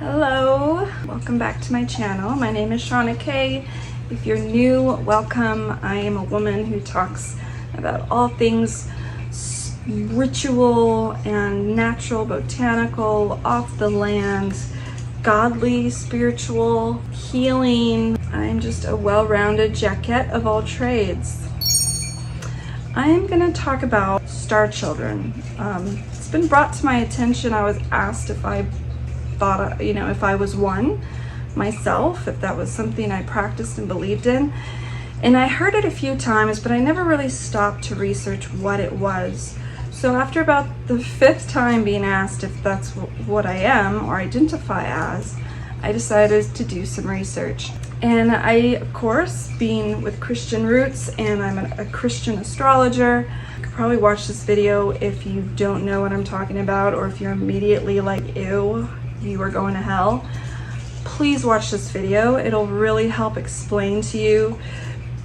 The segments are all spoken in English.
Hello, welcome back to my channel. My name is Shauna Kay. If you're new, welcome. I am a woman who talks about all things ritual and natural, botanical, off the land, godly, spiritual, healing. I'm just a well-rounded jacket of all trades. I'm gonna talk about star children. It's been brought to my attention. I was asked if I thought, if I was one myself, if that was something I practiced and believed in. And I heard it a few times, but I never really stopped to research what it was. So after about the 5th time being asked if that's what I am or identify as, I decided to do some research. And I, of course, being with Christian roots, and I'm a Christian astrologer, you could probably watch this video if you don't know what I'm talking about, or if you're immediately like, ew, you are going to hell. Please watch this video. It'll really help explain to you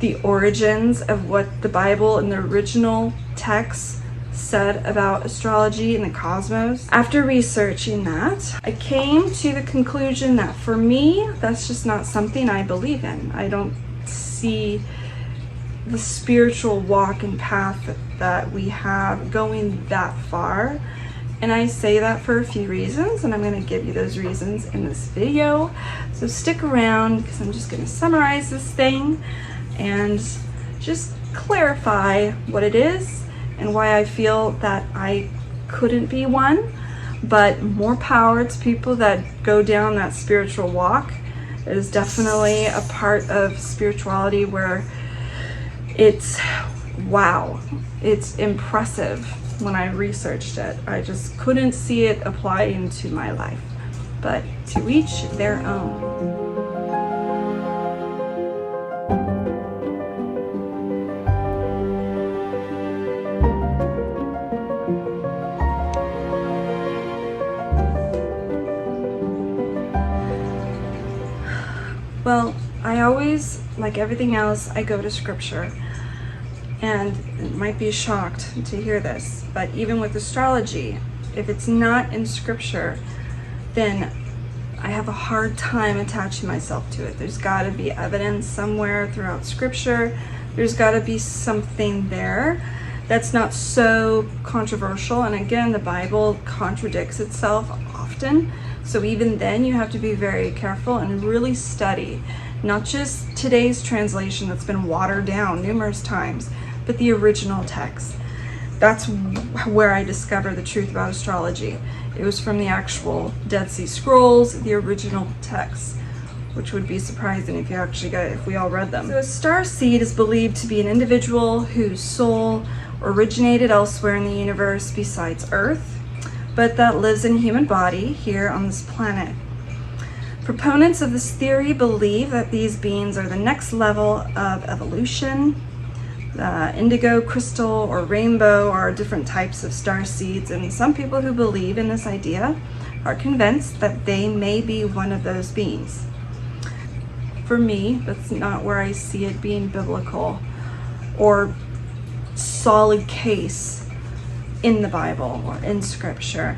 the origins of what the Bible and the original texts said about astrology and the cosmos. After researching that, I came to the conclusion that for me, that's just not something I believe in. I don't see the spiritual walk and path that we have going that far. And I say that for a few reasons, and I'm going to give you those reasons in this video. So stick around, because I'm just going to summarize this thing and just clarify what it is and why I feel that I couldn't be one. But more power to people that go down that spiritual walk. It is definitely a part of spirituality where it's, wow, it's impressive. When I researched it, I just couldn't see it applying to my life. But to each their own. Well, I always, like everything else, I go to scripture. And it might be shocked to hear this, but even with astrology, if it's not in scripture, then I have a hard time attaching myself to it. There's got to be evidence somewhere throughout scripture. There's got to be something there that's not so controversial. And again, the Bible contradicts itself often. So even then, you have to be very careful and really study, not just today's translation that's been watered down numerous times, but the original text. That's where I discovered the truth about astrology. It was from the actual Dead Sea Scrolls, the original text, which would be surprising if you actually if we all read them. So a starseed is believed to be an individual whose soul originated elsewhere in the universe besides Earth, but that lives in a human body here on this planet. Proponents of this theory believe that these beings are the next level of evolution. Indigo, crystal, or rainbow are different types of star seeds, and some people who believe in this idea are convinced that they may be one of those beings. For me, that's not where I see it being biblical or solid case in the Bible or in scripture,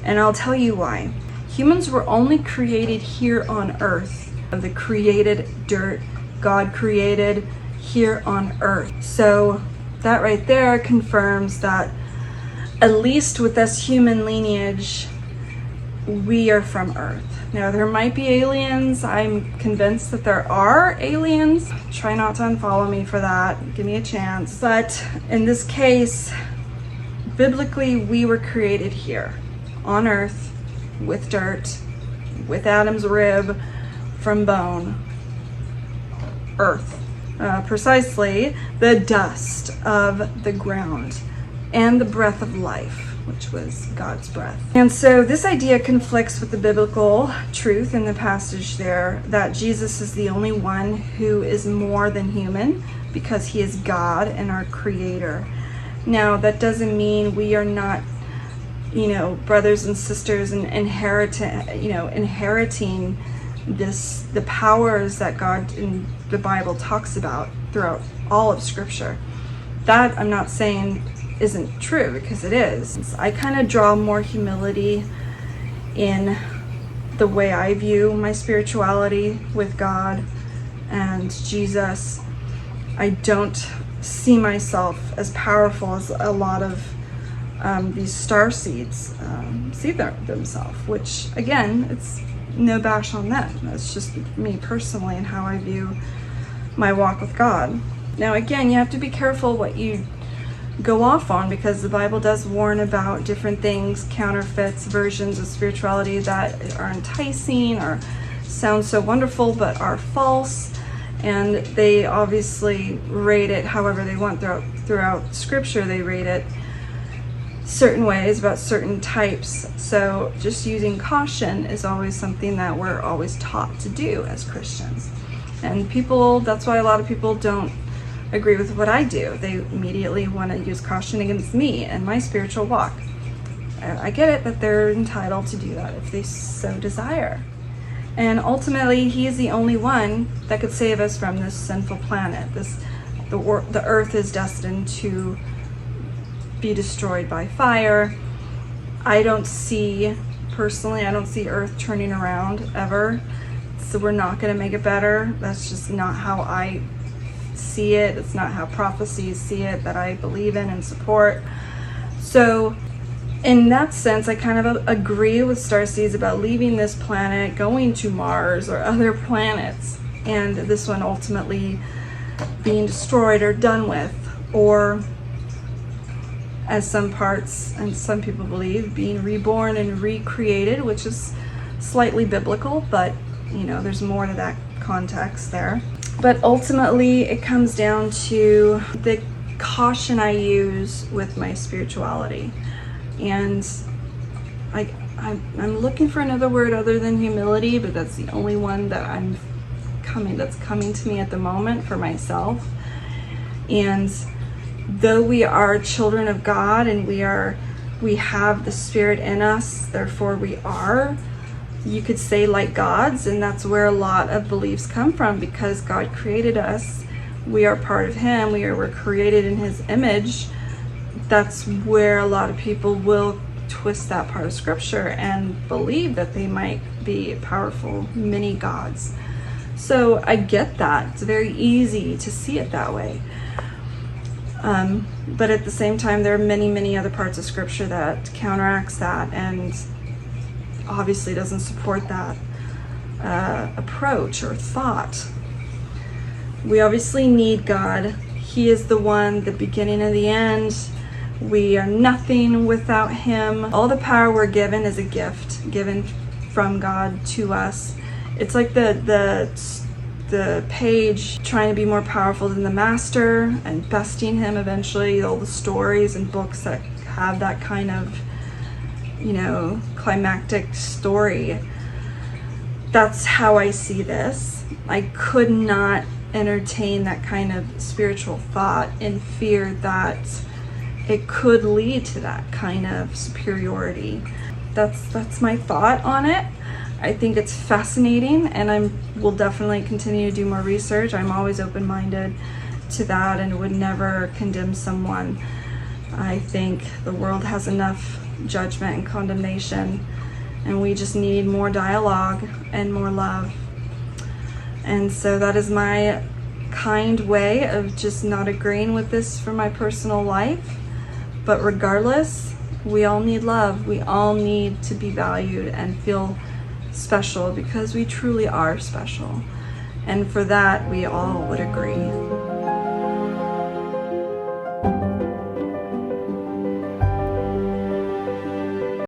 and I'll tell you why. Humans were only created here on earth, of the created dirt God created here on earth. So that right there confirms that at least with this human lineage, we are from earth. Now there might be aliens. I'm convinced that there are aliens. Try not to unfollow me for that. Give me a chance. But in this case, biblically, we were created here on earth with dirt, with Adam's rib from bone, earth. Precisely the dust of the ground and the breath of life, which was God's breath. And so this idea conflicts with the biblical truth in the passage there that Jesus is the only one who is more than human because he is God and our creator. Now, that doesn't mean we are not, brothers and sisters and inheriting the powers that God in the Bible talks about throughout all of scripture. That I'm not saying isn't true, because it is. I kind of draw more humility in the way I view my spirituality with God and Jesus. I don't see myself as powerful as a lot of these starseeds see themselves, which again, it's no bash on them. That's just me personally and how I view my walk with God. Now again, you have to be careful what you go off on, because the Bible does warn about different things, counterfeits, versions of spirituality that are enticing or sound so wonderful but are false, and they obviously rate it however they want throughout scripture. They rate it certain ways about certain types. So just using caution is always something that we're always taught to do as Christians. And people, that's why a lot of people don't agree with what I do. They immediately want to use caution against me and my spiritual walk. I get it that they're entitled to do that if they so desire. And ultimately, he is the only one that could save us from this sinful planet. The earth is destined to be destroyed by fire. Personally, I don't see earth turning around ever. So we're not going to make it better. That's just not how I see it. It's not how prophecies see it that I believe in and support. So in that sense, I kind of agree with Starseeds about leaving this planet, going to Mars or other planets, and this one ultimately being destroyed or done with, or as some parts and some people believe, being reborn and recreated, which is slightly biblical, but you know, there's more to that context there. But ultimately, it comes down to the caution I use with my spirituality. And I'm looking for another word other than humility, but that's the only one that that's coming to me at the moment for myself. And though we are children of God and we have the Spirit in us, therefore we are, you could say, like gods, and that's where a lot of beliefs come from, because God created us. We are part of Him. We're created in His image. That's where a lot of people will twist that part of scripture and believe that they might be powerful mini gods. So I get that. It's very easy to see it that way. But at the same time, there are many, many other parts of scripture that counteracts that and obviously doesn't support that approach or thought. We obviously need God. He is the one, the beginning and the end. We are nothing without Him. All the power we're given is a gift given from God to us. It's like the page trying to be more powerful than the master and besting him eventually. All the stories and books that have that kind of, climactic story. That's how I see this. I could not entertain that kind of spiritual thought in fear that it could lead to that kind of superiority. That's my thought on it. I think it's fascinating, and I will definitely continue to do more research. I'm always open-minded to that and would never condemn someone. I think the world has enough judgment and condemnation, and we just need more dialogue and more love. And so that is my kind way of just not agreeing with this for my personal life. But regardless, we all need love. We all need to be valued and feel special, because we truly are special. And for that, we all would agree.